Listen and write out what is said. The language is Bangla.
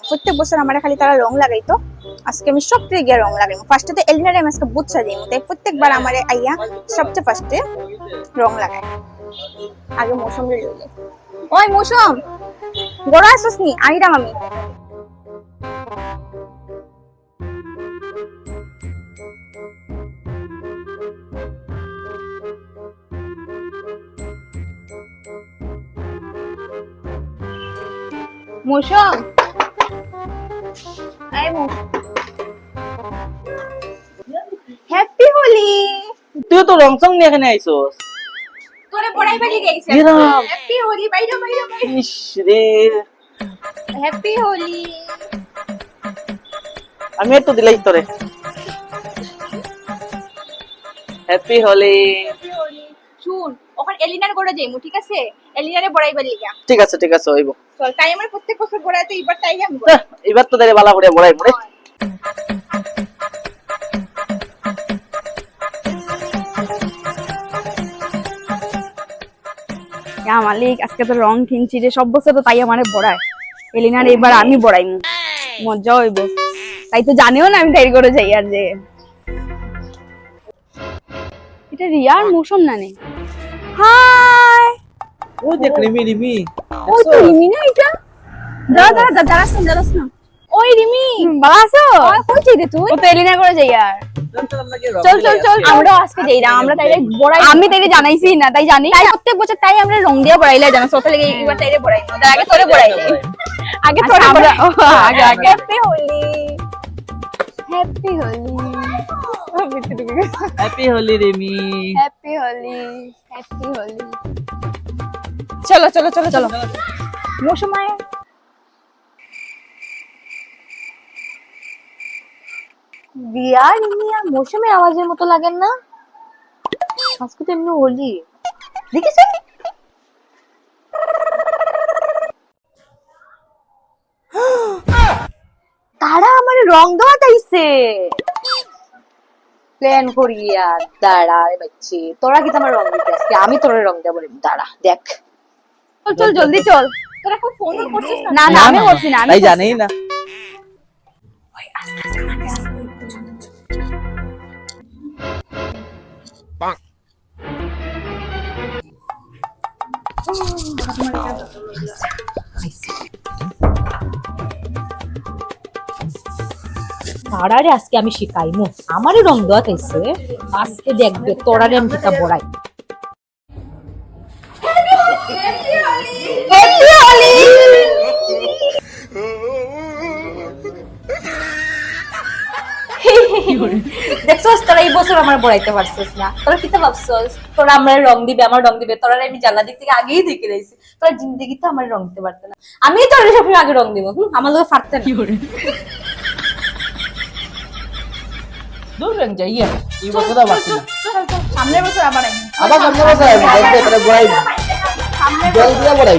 প্রত্যেক বছর আমার খালি তারা রং লাগাইতো, আজকে আমি সবচেয়ে গিয়ে রং লাগাই। ফার্স্টে তো এলিনারে আমি আজকে বুঝছা দিই, তাই প্রত্যেকবার আমার আইয়া সবচেয়ে ফার্স্টে রং লাগাই। আগে মৌসুম লইলে, ওই মৌসুম গড়া আসছ নি? আইরাম আমি। মৌসুম হ্যাপি হোলি। তুই তো রং সং নিয়ে এখানে আইছস। তোরে পড়াই বাড়ি গেছে। হ্যাপি হোলি, বাইরে বাইরে বাইরে। ইস রে, হ্যাপি হোলি। আমি একটু দিলাই তোরে। হ্যাপি হোলি। শুন, ওখানে এলিনার গোড়া যাইমু, ঠিক আছে? এলিনারে বড়াইবার লিগা। ঠিক আছে হইব। চল, তাই আমার প্রত্যেক বছর বড়াই, তো এবার তাই আমি এবার তো দেরে বালা করে বড়াই মরে। মালিক আজকে তো রং কিনছি রে, সব বছর তো তাই আমারে বড়ায়। এলিনার এবার আমি বড়াইমু, মজা হইব। তাই তো জানিও না আমি তাই করে যাই। আর যে এটা রিয়ার মৌসুম না নে। হাই, ওই দেখ রিমি। ওই তো রিমি না এটা? দাঁড়া দাঁড়াস না। ওই রিমি, ভালো আছো? কই যাই রে তুই? ও তো এলিনা করে যাই। আর চল আমরা আজকে যাই না, আমরা তাইলে বড়াই। আমি তাইলে জানাইছি না, তাই জানি তাই প্রত্যেক বছর তাই আমরা রং দিয়ে বড়াইলে জানা। সোতে লাগে এবার তাইলে বড়াই না, তার আগে তোরে বড়াই যাই। আগে তোরে বড়া, আগে happy Holi. Happy Holi. Happy Holi Rimi. Happy Holi. Happy Holi. চলো মৌসুমায় বিয়ার এমনি আর মৌসুমের আওয়াজের মতো লাগেন না? আজকে তো এমনি হোলি দেখিস। তারা আমার রং দেওয়া তাইছে প্ল্যান করিয়া। দাঁড়া রে বাচ্চি, তোরা কি তোমার রং দিতে আজকে? আমি তোর রং দেবো। দাঁড়া দেখ, চল জলদি চল। তোরা এখন ফোন করছিস না? না আমি করছি না, তাই জানেই না। তারারে আজকে আমি শিখাইমু, আমারই রং দেওয়া খাইছে। আজকে দেখবে তোরারে আমি কিতা বড়াই। দেখছস তোরা এই বছর আমার বড়াইতে পারছিস না। তোরা কিতা ভাবছস তোরা আমার রং দিবে, আমার রং দিবে? তোরা আমি জানলা দিক থেকে আগেই দেখে রয়েছি। তোরা জিন্দগিতে আমার রং দিতে পারত না, আমি তোরা সবসময় আগে রং দিব। আমার লোক ফাটতে না। দূর রং যাইয়া এই বছর আবার আসি না। সামনের বছর আবার আবার সামনে বছর আইবি, দেখবে তোরে বড়াই জল দিয়া বড়াই।